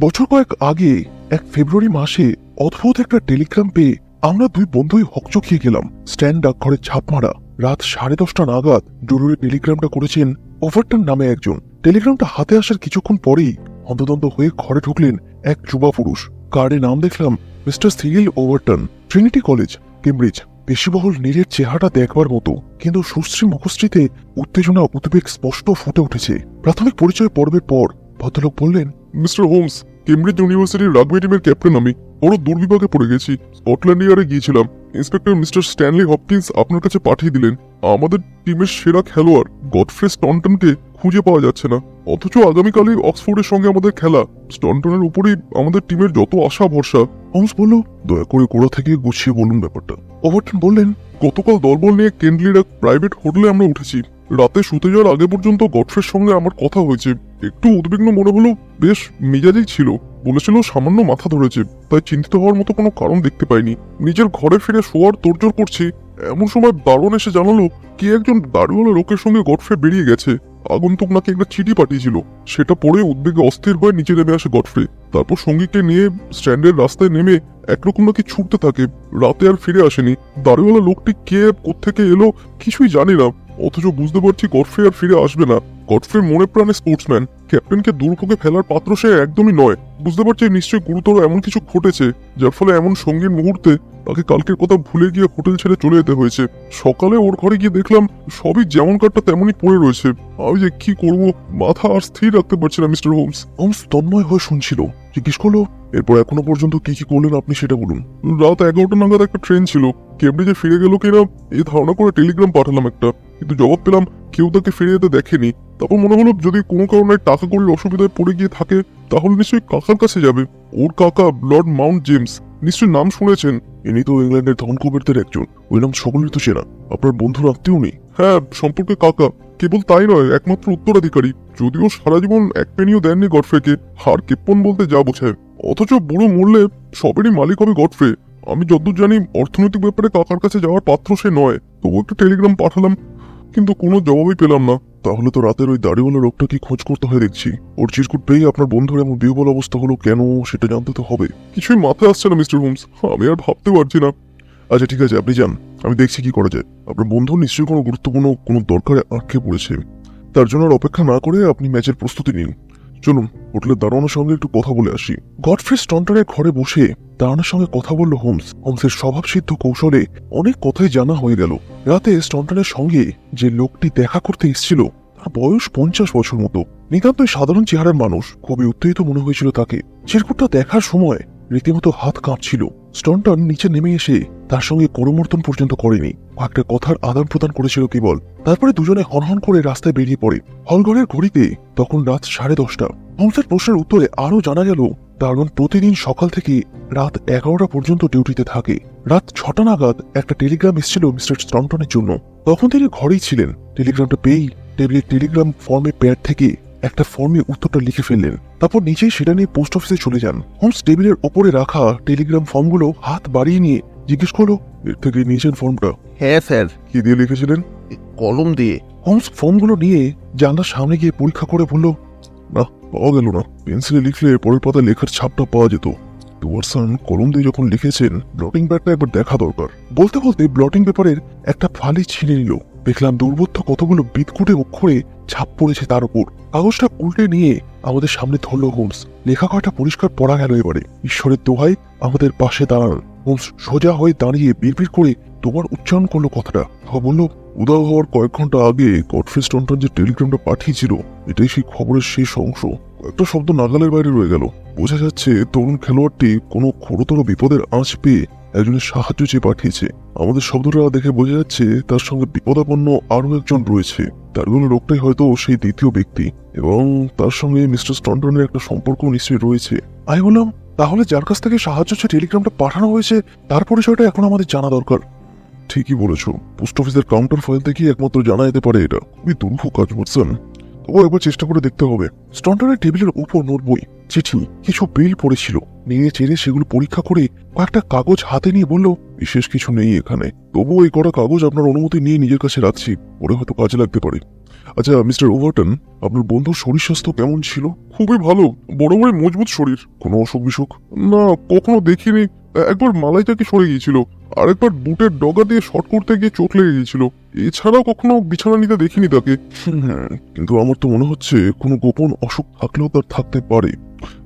বছর কয়েক আগে এক ফেব্রুয়ারি মাসে অদ্ভুত একটা টেলিগ্রাম পেয়ে আমরা দুই বন্ধুই হকচকিয়ে গেলাম। স্ট্যান্ড ডাকঘরে ছাপ মারা রাত 10:30 নাগাদ জরুরি টেলিগ্রামটা করেছেন ওভারটন নামে একজন। টেলিগ্রামটা হাতে আসার কিছুক্ষণ পরেই হন্তদন্ত হয়ে ঘরে ঢুকলেন এক যুবা পুরুষ। কার্ডে নাম দেখলাম mister Cyril Overton, Trinity college, Cambridge. পেশিবহুল নীরের চেহারাটা দেখবার মতো, কিন্তু সুশ্রী মুখশ্রীতে উত্তেজনা উদ্বেগ স্পষ্ট ফুটে উঠেছে। প্রাথমিক পরিচয় পর্বের পর ভদ্রলোক বললেন, মিস্টার হোমস, কেমব্রিজ ইউনিভার্সিটির রাগবি টিমের ক্যাপ্টেন আমি। বড় দুর্বিপাকে পড়ে গেছি। স্কটল্যান্ড ইয়ার্ডে গিয়েছিলাম। ইন্সপেক্টর মিস্টার স্ট্যানলি হপকিন্স আপনার কাছে পাঠিয়ে দিলেন। আমাদের টিমের সেরা খেলোয়াড় গডফ্রে স্টনটনকে খুঁজে পাওয়া যাচ্ছে না, অথচ আগামীকালই অক্সফোর্ডের সঙ্গে আমাদের খেলা। স্টনটনের উপরেই আমাদের টিমের যত আশা ভরসা। হোমস বলল, দয়া করে গোড়া থেকে গুছিয়ে বলুন ব্যাপারটা। ওভারটন বললেন, গতকাল দলবল নিয়ে কেন্ডলির এক প্রাইভেট হোটেলে আমরা উঠেছি। রাতে শুতে যাওয়ার আগে পর্যন্ত গডফ্রের সঙ্গে আমার কথা হয়েছে। একটু উদ্বিগ্ন মনে হলো, বেশ মেজাজেই ছিল। বলেছিল সামান্য মাথা ধরেছে, তাই চিন্তিত হওয়ার মতো কোনো কারণ দেখতে পাইনি। নিজের ঘরে ফিরে শোয়ার তোড়জোড় করছি, এমন সময় দারোয়ান এসে জানালো কে একজন দাড়িওয়ালা লোকের সঙ্গে গডফ্রে বেরিয়ে গেছে। আগন্তুক নাকি একটা চিঠি পাঠিয়েছিল। সেটা পড়ে উদ্বেগে অস্থির হয়ে নিচে নেমে আসে গডফ্রে। তারপর সঙ্গীকে নিয়ে স্ট্যান্ডের রাস্তায় নেমে একরকম নাকি ছুটতে থাকে। রাতে আর ফিরে আসেনি। দাড়িওয়ালা লোকটি কে কোত্থেকে এলো কিছুই জানি না, অথচ বুঝতে পারছি গডফ্রে আর ফিরে আসবে না। গডফ্রে মনে প্রাণে স্পোর্টসম্যান, ক্যাপ্টেনকে দুর্ভোগে ফেলার পাত্র সে একদমই নয়। বুঝতে পারছি নিশ্চয়ই গুরুতর এমন কিছু ঘটেছে, যার ফলে এমন সঙ্গীর মুহূর্তে তাকে কালকের কথা ভুলে গিয়ে হোটেল ছেড়ে চলে যেতে হয়েছে। সকালে ওর ঘরে গিয়ে দেখলাম সবই যেমনকারটা তেমনই পড়ে রয়েছে। আমি যে কি করবো, মাথা আর স্থির রাখতে পারছি না মিস্টার হোমস। হোমস তন্ময় হয়ে শুনছিল। জিজ্ঞেস করলো, এরপর এখনো পর্যন্ত কি কি করলেন আপনি সেটা বলুন। রাত 11টা নাগাদ একটা ট্রেন ছিল। কেমব্রিজে ফিরে গেল কিনা এই ধারণা করে টেলিগ্রাম পাঠালাম একটা, কিন্তু জবাব পেলাম কেউ তাকে ফিরে যেতে দেখেনি। তারপর মনে হলো যদি কোনো কারণে টাকা কড়ির অসুবিধায় পড়ে গিয়ে থাকে তাহলে নিশ্চয়ই কাকার কাছে যাবে। ওর কাকা লর্ড মাউন্ট জেমস, নিশ্চয়ই নাম শুনেছেন। ইনি তো ইংল্যান্ডের ধনকুবেরদের একজন। ওই নাম সকলেই তো চেনা। আপনার বন্ধুর আত্মীয় নেই? হ্যাঁ, সম্পর্কে কাকা। কেবল তাই নয়, একমাত্র উত্তরাধিকারী। যদিও সারা জীবন এক পেনিও দেননি গডফ্রেকে, হার কেপ্পন বলতে যা বোঝায়। অথচ বুড়ো মরলে সবেরই মালিক হবে গডফ্রে। আমি যতদূর জানি অর্থনৈতিক ব্যাপারে কাকার কাছে যাওয়ার পাত্র সে নয়। তবু একটা টেলিগ্রাম পাঠালাম, কিন্তু কোনো জবাবই পেলাম না। তাহলে তো রাতের ওই দাড়িওয়ালা লোকটা কি খোঁজ করতে হয় দেখছি। ওর চিরকুট পেয়ে আপনার বন্ধুর এমন বিহবল অবস্থা হলো কেন সেটা জানতে তো হবে। কিছুই মাথায় আসছে না মিস্টার হোমস, আমি আর ভাবতে পারছি না। আচ্ছা ঠিক আছে, আপনি যান, আমি দেখছি কি করা যায়। আপনার বন্ধু নিশ্চয়ই কোনো গুরুত্বপূর্ণ কোনো দরকারে আটকে পড়েছে। তার জন্য আর অপেক্ষা না করে আপনি ম্যাচের প্রস্তুতি নিন। চলুন হোটেলের দারোয়ানের সঙ্গে একটু কথা বলে আসি। গডফ্রে স্টনটনের ঘরে বসে দারোয়ানের সঙ্গে কথা বলল হোমস। হোমসের স্বভাবসিদ্ধ কৌশলে অনেক কথাই জানা হয়ে গেল। রাতে স্টনটনের সঙ্গে যে লোকটি দেখা করতে এসেছিল তার বয়স 50 বছর মতো। নিতান্তই সাধারণ চেহারার মানুষ। খুবই উত্তেজিত মনে হয়েছিল তাকে। চিরকুটটা দেখার সময় রীতিমতো হাত কাঁপছিল। স্টনটন নিচে নেমে এসে তার সঙ্গে করমর্দন পর্যন্ত করেনি, কয়েকটা কথার আদান প্রদান করেছিল কেবল। তারপরে দুজনে হনহন করে রাস্তায় বেরিয়ে পড়ে। হলঘরের ঘড়িতে তখন রাত 10:30। হোমসের প্রশ্নের উত্তরে আরও জানা গেল দারোয়ান প্রতিদিন সকাল থেকে রাত 11টা পর্যন্ত ডিউটিতে থাকে। রাত 6টা নাগাদ একটা টেলিগ্রাম এসেছিল মিস্টার স্টনটনের জন্য। তখন তিনি ঘরেই ছিলেন। টেলিগ্রামটা পেয়েই টেবিলের টেলিগ্রাম ফর্মে প্যাড থেকে একটা ফর্মে উত্তরটা লিখে ফেললেন। তারপর নিচেই সেটা নিয়ে পোস্ট অফিসে চলে যান। হোমস টেবিলের ওপরে রাখা টেলিগ্রাম ফর্মগুলো হাত বাড়িয়ে নিয়ে জিজ্ঞেস করলো, এর থেকে নিয়েছেন ফর্মটা? হ্যাঁ স্যার। কি দিয়ে লিখেছিলেন? কলম দিয়ে। হোমস ফর্মগুলো নিয়ে জানলার সামনে গিয়ে পরীক্ষা করে বলল, না, পাওয়া গেল না। পেন্সিলে লিখলে পরের পাতায় লেখার ছাপটা পাওয়া যেত। ডুয়ারসন কলম দিয়ে যখন লিখেছেন, ব্লটিং প্যাডটা একবার দেখা দরকার। বলতে বলতে ব্লটিং পেপারের একটা ফালি ছিঁড়ে নিল। দেখলাম দুর্বোধ্য কতগুলো বিদকুটে অক্ষরে ছাপ পড়েছে তার উপর। কাগজটা উল্টে নিয়ে আমাদের সামনে ধরল হোমস। লেখা কয়টা পরিষ্কার পড়া গেল এবারে, ঈশ্বরের দোহাই আমাদের পাশে দাঁড়ান। হোমস সোজা হয়ে দাঁড়িয়ে বিড়বিড় করে তোমার উচ্চারণ করলো কথাটা। বলল, উদাও হওয়ার কয়েক ঘন্টা আগে গডফ্রে স্টনটন যে টেলিগ্রামটা পাঠিয়েছিল, এটাই সেই খবরের শেষ অংশ। কয়েকটা শব্দ নাগালের বাইরে রয়ে গেল। বোঝা যাচ্ছে তরুণ খেলোয়াড়টি কোনো ঘোরতর বিপদের আঁচ পেয়ে একজনের সাহায্য চেয়ে পাঠিয়েছে। আমাদের শব্দটা দেখে বোঝা যাচ্ছে তার সঙ্গে বিপদাপন্ন আরো একজন রয়েছে। তার কোনো লোকটাই হয়তো সেই দ্বিতীয় ব্যক্তি, এবং তার সঙ্গে মিস্টার স্টনটনের একটা সম্পর্ক নিশ্চয়ই রয়েছে। আমি বললাম, তাহলে যার কাছ থেকে সাহায্য চেয়ে টেলিগ্রামটা পাঠানো হয়েছে তার পরিচয়টা এখন আমাদের জানা দরকার। ঠিকই বলেছ, পোস্ট অফিসের কাউন্টার ফাইল থেকে একমাত্র জানা যেতে পারে এটা। খুবই দুর্ভ কাজ বলছেন, তবু একবার চেষ্টা করে দেখতে হবে। স্টনটনের টেবিলের উপর নোটবই, চিঠি, কিছু বিল পড়েছিল। নিয়ে চেড়ে সেগুলো পরীক্ষা করে কয়েকটা কাগজ হাতে নিয়ে বলল, বিশেষ কিছু নেই এখানে, তবু এই কটা কাগজ আপনার অনুমতি নিয়ে নিজের কাছে রাখছি, ওরা হয়তো কাজে লাগতে পারে। আচ্ছা মিস্টার ওভারটন, আপনার বন্ধুর শরীর স্বাস্থ্য কেমন ছিল? খুবই ভালো, বড় বড় মজবুত শরীর। কোনো অসুখ বিসুখ? না, কখনো দেখিনি। একবার মালাইটাকে সরে গিয়েছিল, আরেকবার বুটের ডগা দিয়ে শট করতে গিয়ে চোট লেগে গিয়েছিল। এছাড়াও কখনো বিছানা নিতে দেখিনি তাকে। কিন্তু আমার তো মনে হচ্ছে কোনো গোপন অসুখ থাকলেও তার থাকতে পারে।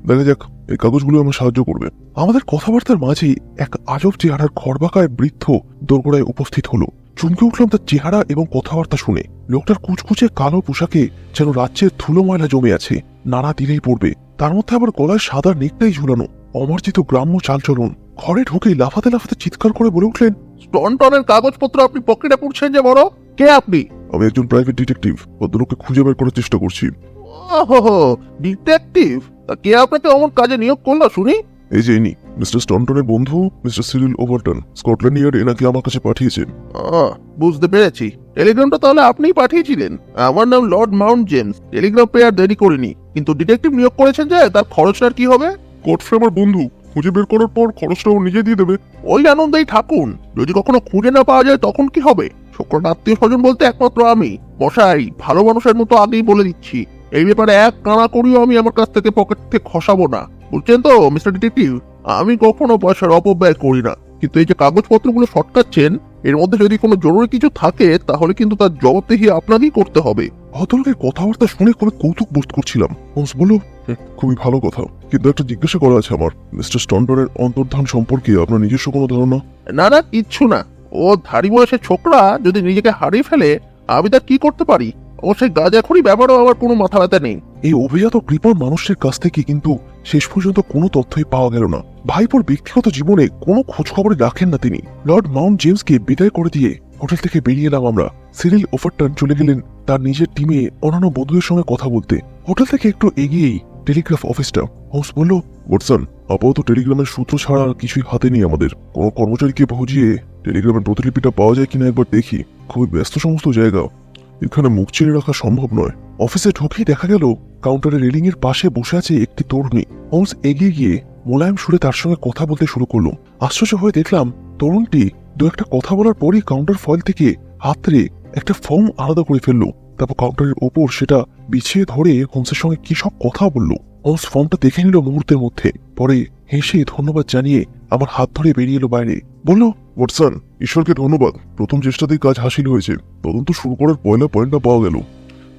দেখা যাক, এই কাগজগুলো আমার সাহায্য করবে। আমাদের কথাবার্তার মাঝে এক আজব চেহারার খড়বাকায় বৃদ্ধ দোরগোড়ায় উপস্থিত হলো। চমকে উঠলাম তার চেহারা এবং কথাবার্তা শুনে। লোকটার কুচকুচে কালো পোশাকে যেন রাজ্যের ধুলো ময়লা জমে আছে, নাড়া দিলেই পড়বে। তার মধ্যে আবার গলায় সাদা নেকটাই ঝুলানো, অমার্জিত গ্রাম্য চালচলন। ঘরে ঢুকেই লাফাতে লাফাতে চিৎকার করে বলে উঠলেন, স্টনটনের কাগজপত্র আপনি পকেটে পুড়ছেন যে বড়? কে আপনি? আমি একজন প্রাইভেট ডিটেকটিভ, ভদ্রলোককে খুঁজে বের করার চেষ্টা করছি। ওহো, ডিটেকটিভ? তা কে আপনাকে অমন কাজে নিয়োগ করলো শুনি? এই যে ইনি মিস্টার স্টনটনের বন্ধু mister Cyril Overton, Scotland yard এনাকে আমার কাছে পাঠিয়েছেন। বুঝতে পেরেছি। টেলিগ্রামটা তাহলে আপনিই পাঠিয়েছিলেন। আমার নাম লর্ড মাউন্ট জেমস। টেলিগ্রাম পেয়ে আর দেরি করিনি, কিন্তু ডিটেকটিভ নিয়োগ করেছেন যে তার খরচটার কি হবে? গডফ্রে আমার বন্ধু, খুঁজে বের করার পর খরচটা ও নিজে দিয়ে দেবে। ওই আনন্দেই থাকুন। যদি কখনো খুঁজে না পাওয়া যায় তখন কি হবে? শুক্রটা আত্মীয় স্বজন বলতে একমাত্র আমি। মশাই, ভালো মানুষের মতো আগেই বলে দিচ্ছি, এই ব্যাপারে এক কানা করিও আমি আমার কাছ থেকে পকেট থেকে খসাবো না। বুঝছেন তো মিস্টার ডিটেকটিভ? আমি কখনো পয়সার অপব্যয় করি না, কিন্তু এই যে কাগজপত্রগুলো শর্টকাচ্ছেন, এর মধ্যে যদি কোনো জরুরি কিছু থাকে তাহলে কিন্তু তার জবাবদিহি আপনাকেই করতে হবে। ভদ্রলোকের কথাবার্তা শুনে খুবই কৌতুক বোধ করছিলাম। হোমস বলল, খুবই ভালো কথা, কিন্তু একটা জিজ্ঞাসা করা আছে আমার। মিস্টার স্টনটনের অন্তর্ধান সম্পর্কে আপনার নিজস্ব কোনো ধারণা? না না, কিচ্ছু না। ও ধারি বয়সের ছোকরা যদি নিজেকে হারিয়ে ফেলে, আমি তার কি করতে পারি? ও সেই গাঁজাখড়ি ব্যাপারেও আমার কোনো মাথা ব্যথা নেই। এই অভিজাত কৃপণ মানুষের কাছ থেকে কিন্তু শেষ পর্যন্ত কোনো তথ্যই পাওয়া গেল না। ভাইপোর ব্যক্তিগত জীবনে কোনো খোঁজখবরই রাখেন না তিনি। লর্ড মাউন্ট জেমসকে বিদায় করে দিয়ে হোটেল থেকে বেরিয়ে এলাম আমরা। সিরিল ওভারটন চলে গেলেন তার নিজের টিমে অন্যান্য বন্ধুদের সঙ্গে কথা বলতে। হোটেল থেকে একটু এগিয়েই টেলিগ্রাফ অফিসটা। হোমস বলল, ওয়াটসন, আপাতত টেলিগ্রামের সূত্র ছাড়া আর কিছুই হাতে নেই আমাদের। কোনো কর্মচারীকে বুঝিয়ে টেলিগ্রামের প্রতিলিপিটা পাওয়া যায় কিনা একবার দেখি। খুবই ব্যস্ত সমস্ত জায়গা, এখানে মুখ ছেড়ে রাখা সম্ভব নয়। অফিসে ঢুকেই দেখা গেল কাউন্টারের রেলিং এর পাশে বসে আছে একটি তরুণী। হোমস এগিয়ে গিয়ে মোলায়েম সুরে তার সঙ্গে কথা বলতে শুরু করলো। আশ্চর্য হয়ে দেখলাম তরুণটি দু একটা কথা বলার পরই কাউন্টার ফয়েল থেকে হাতড়ে একটা ফর্ম আলাদা করে ফেললো। তারপর কাউন্টারের ওপর সেটা বিছিয়ে ধরে হোমসের সঙ্গে কি সব কথা বললো। হোমস ফর্মটা দেখে নিল মুহূর্তের মধ্যে, পরে হেসে ধন্যবাদ জানিয়ে আমার হাত ধরে বেরিয়ে এলো বাইরে। বলল, ওয়াটসন, ঈশ্বরকে ধন্যবাদ, প্রথম চেষ্টাতেই কাজ হাসিল হয়েছে। তদন্ত শুরু করার পয়লা পয়েন্টটা পাওয়া গেল।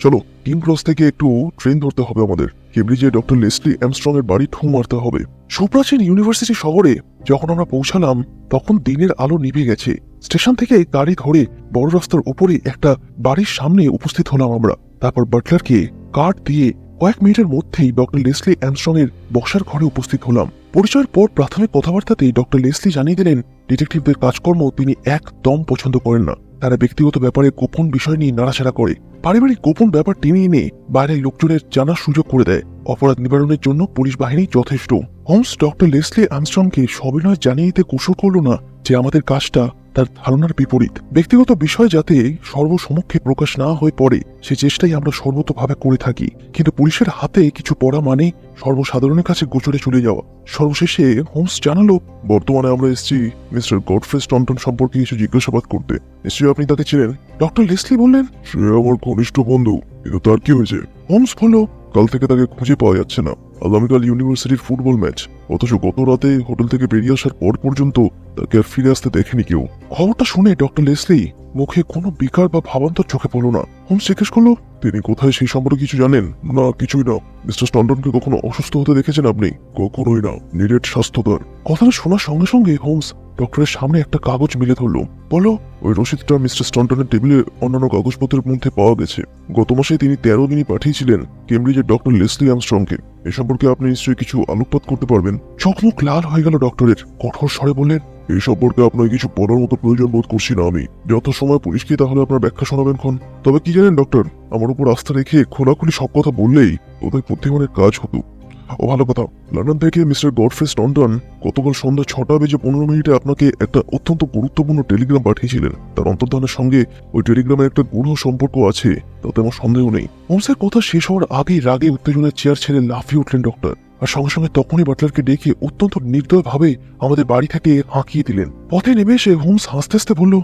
চলো, কিং ক্রস থেকে একটু ট্রেন ধরতে হবে আমাদের। কেমব্রিজে ডক্টর লেসলি অ্যামস্ট্রং এর বাড়ি ঠুঁ মারতে হবে। সুপ্রাচীন ইউনিভার্সিটি শহরে যখন আমরা পৌঁছালাম তখন দিনের আলো নিভে গেছে। স্টেশন থেকে গাড়ি ধরে বড় রাস্তার উপরে একটা বাড়ির সামনে উপস্থিত হলাম আমরা। তারপর বাটলারকে কার্ড দিয়ে কয়েক মিনিটের মধ্যেই ডক্টর লেসলি অ্যামস্ট্রং এর বসার ঘরে উপস্থিত হলাম। পরিচয়ের পর প্রাথমিক কথাবার্তাতেই ডক্টর লেসলি জানিয়ে দিলেন ডিটেকটিভদের কাজকর্ম তিনি একদম পছন্দ করেন না। তারা ব্যক্তিগত ব্যাপারে গোপন বিষয় নিয়ে নাড়াচাড়া করে, পারিবারিক গোপন ব্যাপার টেনে এনে বাইরের লোকজনের জানার সুযোগ করে দেয়। অপরাধ নিবারণের জন্য পুলিশ বাহিনী যথেষ্ট। হোমস ডক্টর লেসলি আর্মস্ট্রংকে সবিনয় জানিয়ে দিতে কুশল করল না যে আমাদের কাজটা তার ধারণার বিপরীত। ব্যক্তিগত বিষয় যাতে সর্বসমক্ষে প্রকাশ না হয়ে পড়ে সে চেষ্টাই আমরা সর্বতভাবে করে থাকি, কিন্তু পুলিশের হাতে কিছু পড়া মানে সর্বসাধারণের কাছে গোচরে চলে যাওয়া। সর্বশেষে হোমস জানালো, বর্তমানে আমরা এসেছি মিস্টার গডফ্রে স্টনটন সম্পর্কে কিছু জিজ্ঞাসাবাদ করতে। নিশ্চয়ই আপনি তাকে চেনেন? ডক্টর লেসলি বললেন, সে আমার ঘনিষ্ঠ বন্ধু, কিন্তু তার কি হয়েছে? হোমস বলল, কাল থেকে তাকে খুঁজে পাওয়া যাচ্ছে না। আগামীকাল ইউনিভার্সিটির ফুটবল ম্যাচ, অথচ গত রাতে হোটেল থেকে বেরিয়ে আসার পর পর্যন্ত তাকে আর ফিরে আসতে দেখেনি কেউ। খবরটা শুনে ডক্টর লেসলি মুখে কোনো বিকার বা ভাবান্তর চোখে পড়ল না। হোমস জিজ্ঞেস করলো, তিনি কোথায় সেই সম্পর্কে কিছু জানেন? না, কিছুই না। মিস্টার স্টনটনকে কখনো অসুস্থ হতে দেখেছেন আপনি? কখনোই না, নিরেট স্বাস্থ্য তার। কথাটা শোনার সঙ্গে সঙ্গে হোমস ডক্টরের সামনে একটা কাগজ মিলে ধরলো। বলো, ওই রসিদটা মিস্টার স্টনটনের টেবিলে অন্যান্য কাগজপত্রের মধ্যে পাওয়া গেছে। গত মাসে তিনি 13 দিনই পাঠিয়েছিলেন কেমব্রিজের ডক্টর লেসলি আর্মস্ট্রংকে। এ সম্পর্কে আপনি নিশ্চয়ই কিছু আলোকপাত করতে পারবেন। চোখ মুখ লাল হয়ে গেল ডক্টরের। কঠোর স্বরে বললেন, এই সম্পর্কে আপনার কিছু বলার মতো প্রয়োজন বোধ করছি না আমি। যত সময় পুলিশকে তাহলে আপনার ব্যাখ্যা শোনাবেন খন। তবে কি জানেন ডক্টর, আমার উপর আস্থা রেখে খোলাখুলি সব কথা বললেই ওদের বুদ্ধিমানের কাজ হতো। ও ভালো কথা, লন্ডন থেকে মিস্টার গডফ্রে স্টনটন গতকাল সন্ধ্যা 6:15 আপনাকে একটা অত্যন্ত গুরুত্বপূর্ণ টেলিগ্রাম পাঠিয়েছিলেন। তার অন্তর্ধানের সঙ্গে ওই টেলিগ্রামের একটা গূঢ় সম্পর্ক আছে, তাতে আমার সন্দেহ নেই। হোমসের কথা শেষ হওয়ার আগেই রাগে উত্তেজনার চেয়ার ছেড়ে লাফিয়ে উঠলেন ডক্টর, আর সঙ্গে সঙ্গে তখনই বাটলারকে ডেকে অত্যন্ত নির্দয়ভাবে আমাদের বাড়ি থেকে হাঁকিয়ে দিলেন। পথে নেমে এসে হোমস হাসতে হাসতে বলল,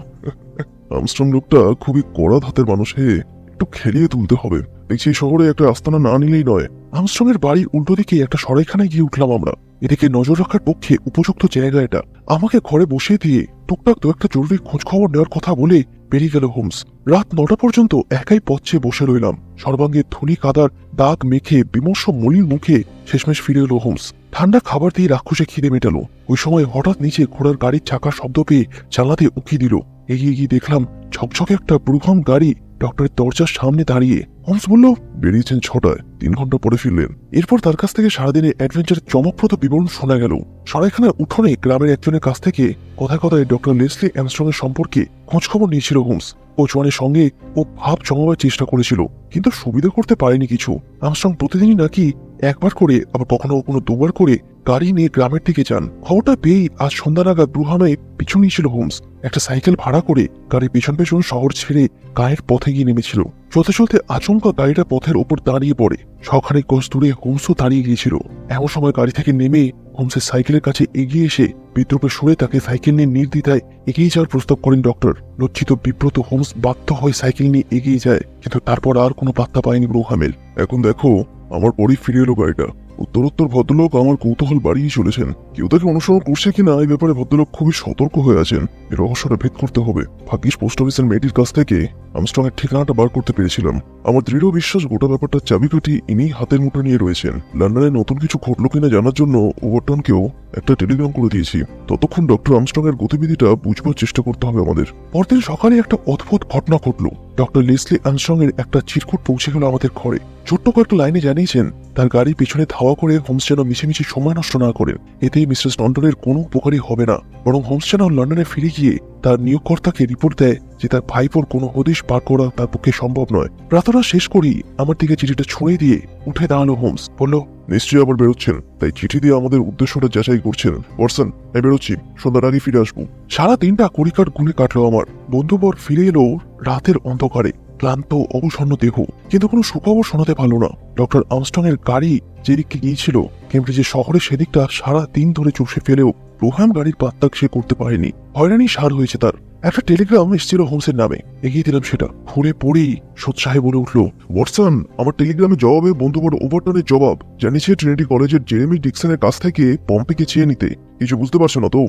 আর্মস্ট্রং লোকটা খুবই কড়া ধাতের মানুষ হে। একটু খেলিয়ে তুলতে হবে। দেখছি এই শহরে একটা আস্তানা না নিলেই নয়। আর্মস্ট্রং এর বাড়ির উল্টো দিকে একটা সরাইখানায় গিয়ে উঠলাম আমরা। এদিকে নজর রাখার পক্ষে উপযুক্ত জায়গা এটা। আমাকে ঘরে বসিয়ে দিয়ে টুকটাক তো একটা জরুরি খোঁজ খবর নেওয়ার কথা বলে বেরিয়ে গেল হোমস। রাত 9টা পর্যন্ত একাই পথ চেয়ে বসে রইলাম। সর্বাঙ্গে ধুলি কাদার দাগ মেখে বিমর্ষ মলিন মুখে শেষমেশ ফিরে এলো হোমস। ঠান্ডা খাবার দিয়ে রাক্ষসে খিদে মেটালো। ওই সময় হঠাৎ নিচে ঘোড়ার গাড়ির চাকার শব্দ পেয়ে জানলাতে উকি দিল। এগিয়ে গিয়ে দেখলাম ঝকঝকে একটা ব্রুভাম গাড়ি ডক্টরের দরজার সামনে দাঁড়িয়ে। হোমস বলল, বেরিয়েছেন 6টায়, 3 ঘন্টা পরে ফিরলেন। এরপর তার কাছ থেকে সারাদিনের অ্যাডভেঞ্চারের চমকপ্রদ বিবরণ শোনা গেল। সরাইখানার উঠোনে গ্রামের একজনের কাছ থেকে কথায় কথায় ডক্টর লেসলি আর্মস্ট্রং এর সম্পর্কে খোঁজখবর নিয়েছিল হোমস। কোচওয়ানের সঙ্গে ও ভাব জমাবার চেষ্টা করেছিল, কিন্তু সুবিধা করতে পারেনি কিছু। আর্মস্ট্রং প্রতিদিনই নাকি একবার করে, আবার কখনো কখনো 2বার করে গাড়ি নিয়ে গ্রামের দিকে যান। খবরটা পেয়েই আজ সন্ধ্যা নাগাদ ব্রুহামে পিছু নিয়েছিল হোমস। একটা সাইকেল ভাড়া করে গাড়ির পেছন পেছন শহর ছেড়ে গায়ের পথে গিয়ে নেমেছিল। চলতে চলতে আচমকা গাড়িটা পথের ওপর দাঁড়িয়ে পড়ে। শখানেক গজ দূরে হোমসও দাঁড়িয়ে গিয়েছিল। এমন সময় গাড়ি থেকে নেমে হোমসের সাইকেলের কাছে এগিয়ে এসে বিদ্রুপে সরে তাকে সাইকেল নিয়ে নির্দ্বিধায় এগিয়ে যাওয়ার প্রস্তাব করেন ডক্টর। লজ্জিত বিব্রত হোমস বাধ্য হয়ে সাইকেল নিয়ে এগিয়ে যায়, কিন্তু তারপর আর কোনো পাত্তা পায়নি ব্রুহামের। এখন দেখো, আমার পরেই ফিরে এলো গাড়িটা। উত্তরোত্তর ভদ্রলোক আমার কৌতূহল বাড়িয়ে চলেছেন। কেউ তাকে অনুসরণ করছে কিনা এই ব্যাপারে ভদ্রলোক খুবই সতর্ক হয়ে আছেন। এই রহস্যটা ভেদ করতে হবে। ভাগ্যিস পোস্ট অফিসের মেয়েটির কাছ থেকে আর্মস্ট্রং এর ঠিকানাটা বার করতে পেরেছিলাম। আমার দৃঢ় বিশ্বাস গোটা ব্যাপারটা চাবিকাঠি ইনি হাতের মুঠো নিয়ে রয়েছেন। লন্ডনে নতুন কিছু ঘটলো কিনা জানার জন্য ওভারটনকেও একটা টেলিগ্রাম করে দিয়েছি। ততক্ষণ ডক্টর আর্মস্ট্রং এর গতিবিধিটা বুঝবার চেষ্টা করতে হবে আমাদের। পরদিন সকালে একটা অদ্ভুত ঘটনা ঘটল। ডক্টর লেসলি আর্মস্ট্রং এর একটা চিরকুট পৌঁছে গেল আমাদের ঘরে। ছোট্ট কয়েকটা লাইনে জানিয়েছেন তার গাড়ির পিছনে ধাওয়া করে হোমস যেন মিছিমিছি সময় নষ্ট না করেন। এতে মিস্টার স্টন্টনের কোনো উপকারী হবে না, বরং হোমস যেন লন্ডনে ফিরে গিয়ে তার নিয়োগকর্তাকে রিপোর্ট দেয় যে তার ভাইপোর কোনো হদিশ পার করা তার পক্ষে সম্ভব নয়। প্রার্থনা শেষ করি আমার দিকে চিঠিটা ছুঁড়ে দিয়ে উঠে দাঁড়ালো হোমস। বলল, নিশ্চয়ই আবার বেরোচ্ছেন, তাই চিঠি দিয়ে আমাদের উদ্দেশ্যটা যাচাই করছেন। ওয়াটসন, আমি বেরোচ্ছি, সন্ধ্যার আগে ফিরে আসবো। সারা দিনটা কুড়িকাট গুনে কাটলো আমার। বন্ধুবর ফিরে এলো রাতের অন্ধকারে, ক্লান্ত অবসন্ন দেহ, কিন্তু কোনো সুখবর শোনাতে পারল না। ডক্টর আর্মস্ট্রং এর গাড়ি যেদিকে গিয়েছিল কেমব্রিজের শহরে, সেদিকটা সারা দিন ধরে চষে ফেলেও ব্রুহাম গাড়ির পাত্তা সে করতে পারেনি। হয়রানি সার হয়েছে তার। একটা টেলিগ্রাম এসেছিল হোমসের নামে, এগিয়ে দিলাম সেটা। ঘুরে পড়েই সোৎসাহে বলে উঠল, ওয়াটসন, আমার টেলিগ্রামের জবাবে বন্ধুবর ওভারটনের জবাব জানিয়েছে ট্রিনিটি কলেজের জেরেমি ডিকসনের কাছ থেকে পম্পিকে চেয়ে নিতে। কিছু বুঝতে পারছো না তো?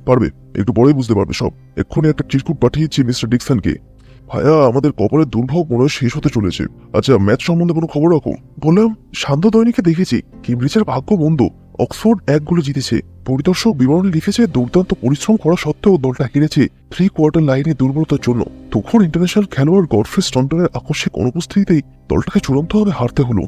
পারবে, একটু পরেই বুঝতে পারবে সব। এক্ষুনি একটা চিরকুট পাঠিয়েছি মিস্টার ডিকসনকে। ভাইয়া, আমাদের কপালের দুর্ভোগ মনে হয় শেষ হতে চলেছে। আচ্ছা, ম্যাচ সম্বন্ধে কোনো খবর রাখো। বললাম, শান্ত দৈনিকে দেখেছি কেমব্রিজের ভাগ্য মন্দ, অক্সফোর্ড 1 গোলে জিতেছে। পরিদর্শক বিবরণী লিখেছে দুর্দান্ত পরিশ্রম করা সত্ত্বেও দলটা হেরেছে 3 কোয়ার্টার লাইনে দুর্বলতার জন্য। তখন ইন্টারন্যাশনাল খেলোয়াড় গডফ্রে স্টন্টনের আকস্মিক অনুপস্থিতিতেই দলটাকে চূড়ান্তভাবে হারতে হলো।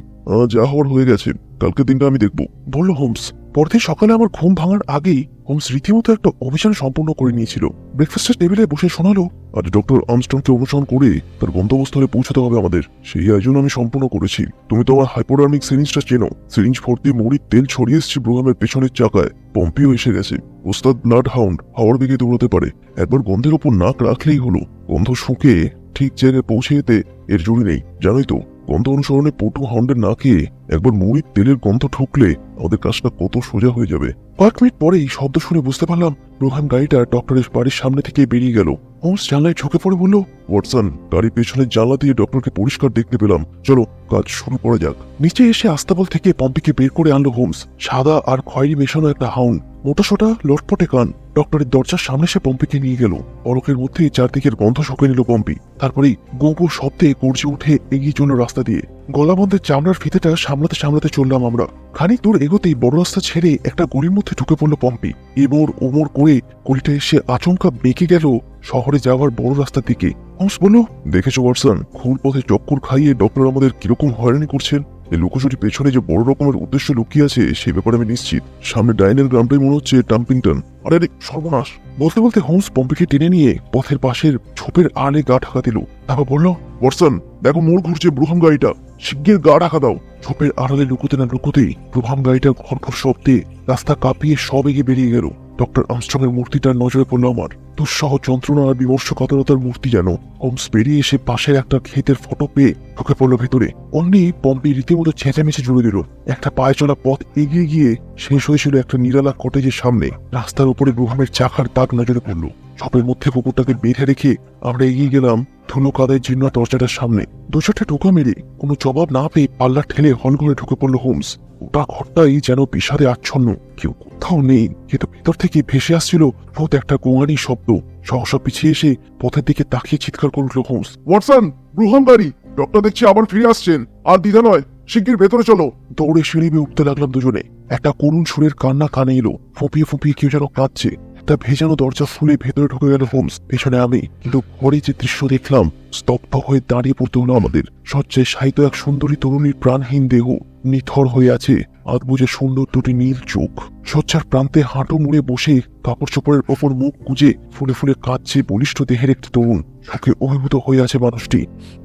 যা হওয়ার হয়ে গেছে, কালকের দিনটা আমি দেখব, বলল হোমস। পরদিন সকালে আমার ঘুম ভাঙার আগেই হোমস রীতিমতো একটা অভিযান সম্পূর্ণ করে নিয়েছিল। ব্রেকফাস্টের টেবিলে বসে শোনালো, আজ ডক্টর আর্মস্ট্রংকে অনুসরণ করে তার গন্তব্যস্থলে পৌঁছাতে হবে আমাদের। সেই আয়োজন আমি সম্পূর্ণ করেছি। তুমি তো আমার হাইপোডার্মিক সিরিঞ্জটা চেনো। সিরিঞ্জ ভর্তি মরির তেল ছড়িয়ে এসেছি ব্রুহামের পেছনের চাকায়। পম্পিও এসে গেছে। ওস্তাদ ব্লাড হাউন্ড হাওয়ার বেগে দৌড়াতে পারে, একবার গন্ধের ওপর নাক রাখলেই হলো। গন্ধ শুকে ঠিক জায়গায় পৌঁছে যেতে এর জুড়ি নেই, জানোই তো। গন্ধ অনুসরণে পটু হাউন্ডের নাকে একবার মুড়ির তেলের গন্ধ ঠুকলে আমাদের কাজটা কত সোজা হয়ে যাবে। কয়েক মিনিট পরেই শব্দ শুনে বুঝতে পারলাম ব্রুহাম গাড়িটা ডক্টরের বাড়ির সামনে থেকে বেরিয়ে গেল। হোমস জানলায় ঝুঁকে পড়ে বলল, ওয়াটসন, গাড়ির পেছনের জানলা দিয়ে ডক্টরকে পরিষ্কার দেখতে পেলাম। চলো, কাজ শুরু করা যাক। নিচে এসে আস্তাবল থেকে পম্পিকে বের করে আনলো হোমস। সাদা আর খয়েরি মেশানো একটা হাউন্ড, মোটাসোটা লটপটে কান। ডক্টরের দরজার সামনে সে পম্পিকে নিয়ে গেল। পলকের মধ্যে চারদিকের গন্ধ শুকে নিল পম্পি। তারপরেই গো গো শব্দে গর্জে উঠে এগিয়ে চলল রাস্তা দিয়ে। গলাবন্ধের চামড়ার ফিতেটা সামলাতে সামলাতে চললাম আমরা। খানিক দূর এগোতেই বড় রাস্তা ছেড়ে একটা গলির মধ্যে ঢুকে পড়ল পম্পি। এমর ওমর করে গলিটা এসে আচমকা বেঁকে গেল শহরে যাওয়ার বড় রাস্তার দিকে। হোমস বলল, দেখেছো ওয়াটসন, ঘুর পথে চক্কর খাইয়ে ডক্টর আমাদের কিরকম হয়রানি করছেন। এই লুকোচুরি পেছনে যে বড় রকমের উদ্দেশ্য লুকিয়ে আছে সে ব্যাপারে আমি নিশ্চিত। সামনে ডাইনের গ্রামটাই মনে হচ্ছে টাম্পিংটন। আরে সর্বনাশ! বলতে বলতে হোমস পম্পিকে টেনে নিয়ে পথের পাশের ঝোপের আড়ে গা ঢাকা দিল। তারপর বলল, ওয়াটসন, দেখো মোড় ঘুরছে ব্রুহাম গাড়িটা, শিগগির গা ঢাকা দাও। ঝোপের আড়ালে লুকোতে না লুকোতেই ব্রুহাম গাড়িটার ঘরঘর শব্দে রাস্তা কাঁপিয়ে সব এগিয়ে বেরিয়ে গেল। ডক্টর আর্মস্ট্রং এর মূর্তিটার নজরে পড়ল আমার। দুঃসহ যন্ত্রণা আর বিমর্ষ কাতরতার মূর্তি যেন। হোমস বেরিয়ে এসে পাশের একটা ক্ষেতের ফটো পেয়ে ঢুকে পড়ল ভেতরে। অমনি পম্পি রীতিমতো চেঁচামেচে জুড়ে দিল। একটা পায়ে চলা পথ এগিয়ে গিয়ে শেষ হয়েছিল একটা নিরালা কটেজের সামনে। রাস্তার উপরে ব্রুহামের চাকার দাগ নজরে পড়ল। সবের মধ্যে কুকুরটাকে বেঁধে রেখে আমরা এগিয়ে গেলাম ধুলো কাদায় জীর্ণ দরজাটার সামনে। দু চারটে টোকা মেরে কোনো জবাব না পেয়ে পাল্লা ঠেলে হল ঘরে ঢুকে পড়লো হোমস। ওটা ঘরটাই যেন বিষাদে আচ্ছন্ন, কেউ কোথাও নেই, কিন্তু ভেতর থেকে ভেসে আসছিল বহুত একটা গোঙানি শব্দ। সহসা পিছিয়ে এসে পথের দিকে তাকিয়ে চিৎকার করে উঠল হোমস। ওয়াটসন, ব্রুহাম গাড়ি, ডক্টর দেখছি আবার ফিরে আসছেন। আর দ্বিধা নয়, শিগগির ভেতরে চলো। দৌড়ে সিঁড়ি বেয়ে উঠতে লাগলাম দুজনে। একটা করুণ সুরের কান্না কানে এলো, ফুপিয়ে ফুপিয়ে কেউ যেন কাঁদছে। একটা ভেজানো দরজা ফুলে ভেতরে ঢুকে গেল হোমস, পেছনে আমি। কিন্তু ঘরে যে দৃশ্য দেখলাম, স্তব্ধ হয়ে দাঁড়িয়ে পড়তে হলো আমাদের। শয্যায় শায়িত এক সুন্দরী তরুণীর প্রাণহীন দেহ নিথর হয়ে আছে, আধবুঝে সুন্দর দুটি নীল চোখ। শয্যার প্রান্তে হাঁটু মুড়ে বসে কাপড় চোপড়ের ওপর মুখ গুজে ফুলে ফুলে কাঁদছে বলিষ্ঠ দেহের একটি তরুণ। শোকে অভিভূত হয়ে আছে মানুষটি।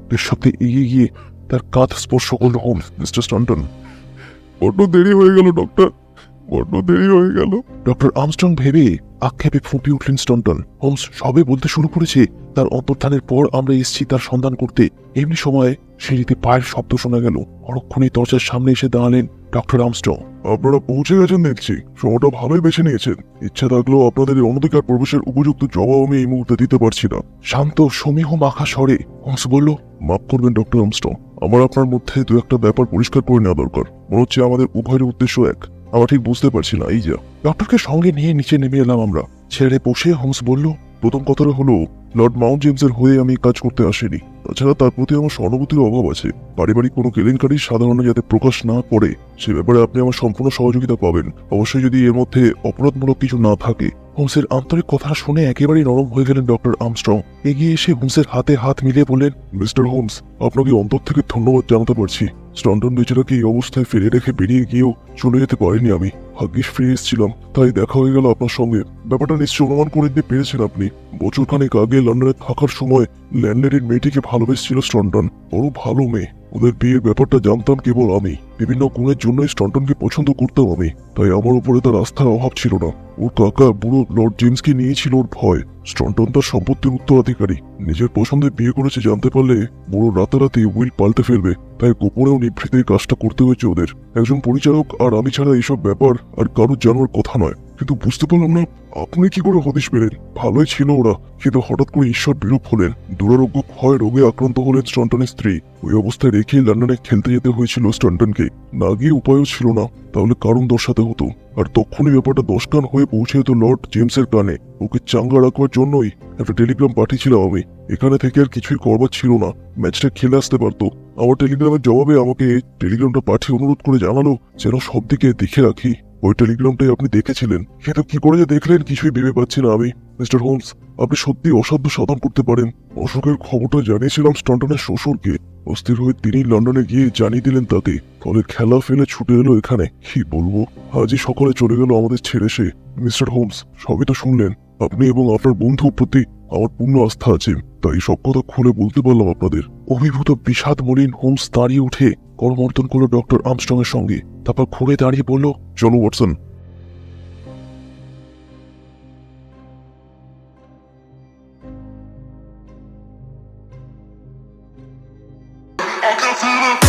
নিঃশব্দে এগিয়ে গিয়ে তার কাঁধ স্পর্শ করল হোমস। মিস্টার স্টনটন, বড্ড দেরি হয়ে গেল ডক্টর, বড্ড দেরি হয়ে গেল। ডক্টর আর্মস্ট্রং ভেবে আক্ষেপে ফুঁপিয়ে উঠলেন স্টনটন। হোমস সবে বলতে শুরু করেছে, তার অন্তর্ধানের পর আমরা এসেছি তার সন্ধান করতে। এমনি সময় সিঁড়িতে পায়ের শব্দ শোনা গেল। পরক্ষণে দরজার সামনে এসে দাঁড়ালেন ডক্টর আর্মস্ট্রং। আপনারা পৌঁছে গেছেন দেখছি, সময়টা ভালোই বেছে নিয়েছেন। ইচ্ছা থাকলেও আপনাদের এই অনধিকার প্রবেশের উপযুক্ত জবাব আমি এই মুহূর্তে দিতে পারছি না। শান্ত সমীহ মাখা স্বরে হোমস বলল, মাফ করবেন ডক্টর আর্মস্ট্রং, আমার আপনার মধ্যে দু একটা ব্যাপার পরিষ্কার করে নেওয়া দরকার। মনে হচ্ছে আমাদের উভয়ের উদ্দেশ্য এক। আমরা ঠিক বুঝতে পারছি না, এই যা। ডক্টরকে সঙ্গে নিয়ে নিচে নেমে এলাম আমরা। ছেড়ে বসে হোমস বলল, প্রথম কথাটা হলো, লর্ড মাউন্ট জেমসের হয়ে আমি কাজ করতে আসিনি। তাছাড়া তার প্রতি আমার সহানুভূতির অভাব আছে। পারিবারিক কোনো কেলেঙ্কারি সাধারণত যাতে প্রকাশ না পড়ে, সে ব্যাপারে আপনি আমার সম্পূর্ণ সহযোগিতা পাবেন, অবশ্যই যদি এর মধ্যে অপরাধমূলক কিছু না থাকে। হোমসের আন্তরিক কথা শুনে একেবারেই নরম হয়ে গেলেন ডক্টর আর্মস্ট্রং। এগিয়ে এসে হোমসের হাতে হাত মিলিয়ে বললেন, মিস্টার হোমস, আপনাকে অন্তর থেকে ধন্যবাদ জানাতে পারছি। স্টনটন বেচারাকে এই অবস্থায় ফেলে রেখে বেরিয়ে গিয়েও চলে যেতে পারিনি আমি। ভাগ্যিস ফিরে এসেছিলাম, তাই দেখা হয়ে গেল আপনার সঙ্গে। ব্যাপারটা নিশ্চয় অনুমান করে দিতে পেরেছেন আপনি। বছরখানেক আগে লন্ডনে থাকার সময় ল্যান্ডলেডির মেয়েটিকে ভালোবেসেছিল স্টনটন। বড় ভালো মেয়ে। ওদের বিয়ের ব্যাপারটা জানতাম কেবল আমি। বিভিন্ন গুণের জন্যই স্টনটনকে পছন্দ করতাম আমি, তাই আমার উপরে তার আস্থার অভাব ছিল না। ওর কাকা বুড়ো লর্ড জেমসকে নিয়েছিল ওর ভয়। স্টনটন তার সম্পত্তির উত্তরাধিকারী, নিজের পছন্দে বিয়ে করেছে জানতে পারলে বুড়ো রাতারাতি উইল পাল্টে ফেলবে। তাই গোপনেও নিভৃতে কাজটা করতে হয়েছে ওদের। একজন পরিচালক আর আমি ছাড়া এইসব ব্যাপার আর কারোর জানার কথা নয়। কিন্তু বুঝতে পারলাম না আপনি কি করে হদিশ পেলেন। ভালোই ছিল ওরা, কিন্তু হঠাৎ করে ঈশ্বর বিরূপ হলেন। দুরারোগ্য ক্ষয় রোগে আক্রান্ত হলেন স্টনটনের স্ত্রী। ওই অবস্থায় রেখে লন্ডনে খেলতে যেতে হয়েছিল স্টনটনকে। না গিয়ে উপায়ও ছিল না, তাহলে কারণ দর্শাতে হতো। আর তখনই ব্যাপারটা 10 কান হয়ে পৌঁছে যেত লর্ড জেমসের কানে। ওকে চাঙ্গা রাখবার জন্যই একটা টেলিগ্রাম পাঠিয়েছিলাম আমি। এখানে থেকে আর কিছুই করবার ছিল না, ম্যাচটা খেলে আসতে পারতো। আমার টেলিগ্রামের জবাবে আমাকে টেলিগ্রামটা পাঠিয়ে অনুরোধ করে জানালো যেন সব দিকে দেখে রাখি। ওই টেলিগ্রামটাই আপনি দেখেছিলেন, কিন্তু কি করে যে দেখলেন কিছুই ভেবে পাচ্ছি না আমি। মিস্টার হোমস, আপনি সত্যি অসাধ্য সাধন করতে পারেন। অসুখের খবরটা জানিয়েছিলাম স্টনটনের শ্বশুরকে। অস্থির হয়ে তিনি লন্ডনে গিয়ে জানিয়ে দিলেন তাকে। ফলে খেলা ফেলে ছুটে এলো এখানে। কি বলবো, আজই সকালে চলে গেল আমাদের ছেড়ে সে। মিস্টার হোমস, সবই তো শুনলেন। আপনি এবং আপনার বন্ধুর প্রতি আমার পূর্ণ আস্থা আছে, তাই সব কথা খুলে বলতে পারলাম আপনাদের। অভিভূত বিষাদ মলিন হোমস দাঁড়িয়ে উঠে করমর্দন করলো ডক্টর আর্মস্ট্রং এর সঙ্গে। তারপর ঘুরে দাঁড়িয়ে বলল, চলো Watson. I can feel the